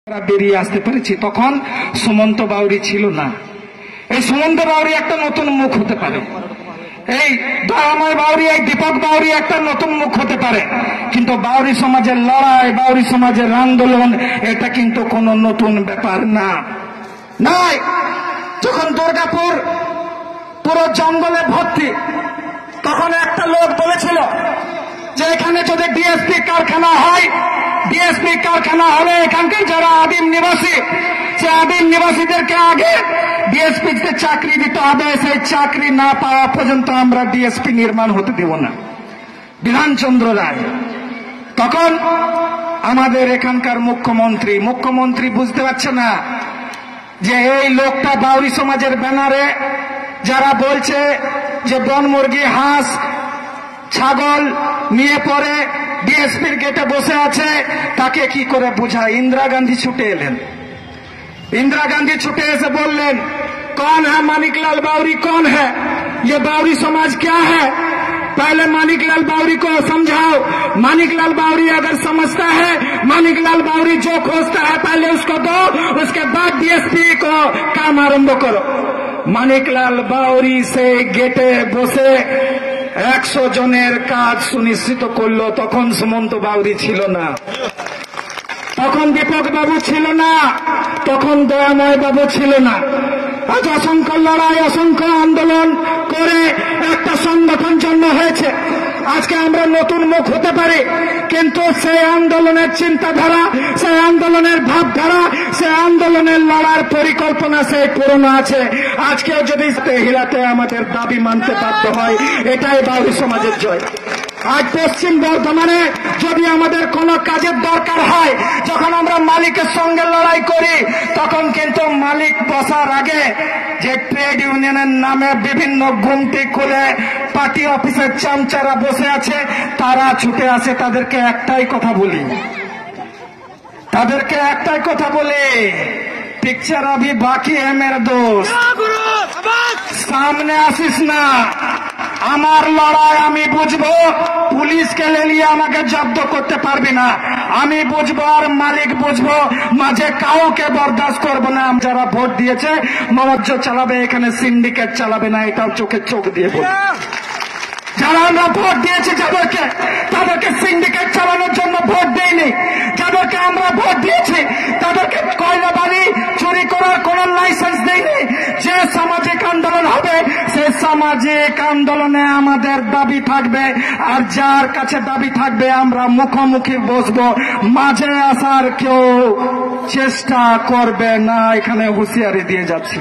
বেরিয়ে আসতে পেরেছি। তখন সুমন্ত বাউরি ছিল না। এই সুমন্ত বাউরি একটা নতুন মুখ হতে পারে, এই দয়াময় বাউরি, এই দীপক বাউরি একটা নতুন মুখ হতে পারে, কিন্তু বাউরি সমাজের লড়াই, বাউরি সমাজের আন্দোলন এটা কিন্তু কোনো নতুন ব্যাপার না নয়। যখন দুর্গাপুর পুরো জঙ্গলে ভর্তি, তখন একটা লোক বলেছিল যে এখানে যদি ডিএসপি কারখানা হয়, ডিএসপি কারখানা হলে এখানকার যারা আদিম নিবাসী, সে আদিম নিবাসীদেরকে আগে ডিএসপিতে চাকরি দিতে হবে, সেই চাকরি না পাওয়া পর্যন্ত আমরা ডিএসপি নির্মাণ হতে দেব না। বিধানচন্দ্র রায় তখন আমাদের এখানকার মুখ্যমন্ত্রী বুঝতে পারছে না যে এই লোকটা বাউরি সমাজের ব্যানারে যারা বলছে যে বনমুরগি, হাঁস, ছাগল নিয়ে পরে ডিএসপির গেটে বসে আছে, তাকে কি করে বুঝায়। ইন্দিরা গান্ধী ছুটে এলেন। इंदिरा गांधी छुटे से बोलें, कौन है मानिकलाल बाउरी, कौन है ये बाउरी समाज, क्या है? पहले मानिकलाल बाउरी को समझाओ। मानिकलाल बाउरी अगर समझता है, मानिकलाल बाउरी जो खोजता है पहले उसको दो, उसके बाद डीएसपी को काम आरंभ करो। मानिकलाल बाउरी से गेटे बसे 100 জনের কাজ সুনিশ্চিত করলো। তখন সুমন্ত বাউরি ছিল না, তখন দীপক বাবু ছিল না, তখন দয়াময় বাবু ছিল না। আজ অসংখ্য লড়াই, অসংখ্য আন্দোলন করে একটা সংগঠন জন্ম হয়েছে। আজকে আমরা নতুন মুখ হতে পারি, কিন্তু সেই আন্দোলনের চিন্তাধারা, সেই আন্দোলনের ভাবধারা, সেই আন্দোলনের লড়ার পরিকল্পনা সেই পুরনো আছে। আজকেও যদি হিলাতে আমাদের দাবি মানতে বাধ্য হয়, এটাই বাউরি সমাজের জয়। আজ পশ্চিম বর্ধমানে যদি আমাদের কোনো কাজের দরকার হয়, যখন আমরা মালিকের সঙ্গে লড়াই করি, তখন কিন্তু মালিক বসার আগে যে ট্রেড ইউনিয়নের নামে বিভিন্ন গুমটি খুলে পার্টি অফিসের চামচারা বসে আছে, তারা ছুটে আসে। তাদেরকে একটাই কথা বলি, পিকচার अभी बाकी है मेरे दोस्त, সামনে আসিস না। আমার লড়াই আমি বুঝবো, পুলিশকে লেলিয়ে আমাকে জব্দ করতে পারবি না। আমি বুঝবো আর মালিক বুঝবো, মাঝে কাউকে বরদাস্ত করবো না। যারা ভোট দিয়েছে মমজ্জ চালাবে, এখানে সিন্ডিকেট চালাবে না, এটাও চোখে চোখ দিয়ে বলি। যারা আমরা ভোট দিয়েছি তাদেরকে সিন্ডিকেট চালানোর জন্য ভোট দেয়নি। যাদেরকে আমরা ভোট দিয়েছি তাদেরকে কয়লা বাড়ি চুরি করার কোন লাইসেন্স দেয়নি। যে সামাজিক আন্দোলন হবে, সেই সামাজিক আন্দোলনে আমাদের দাবি থাকবে, আর যার কাছে দাবি থাকবে আমরা মুখোমুখি বসবো। মাঝে আসার কেউ চেষ্টা করবে না, এখানে হুঁশিয়ারি দিয়ে যাচ্ছি।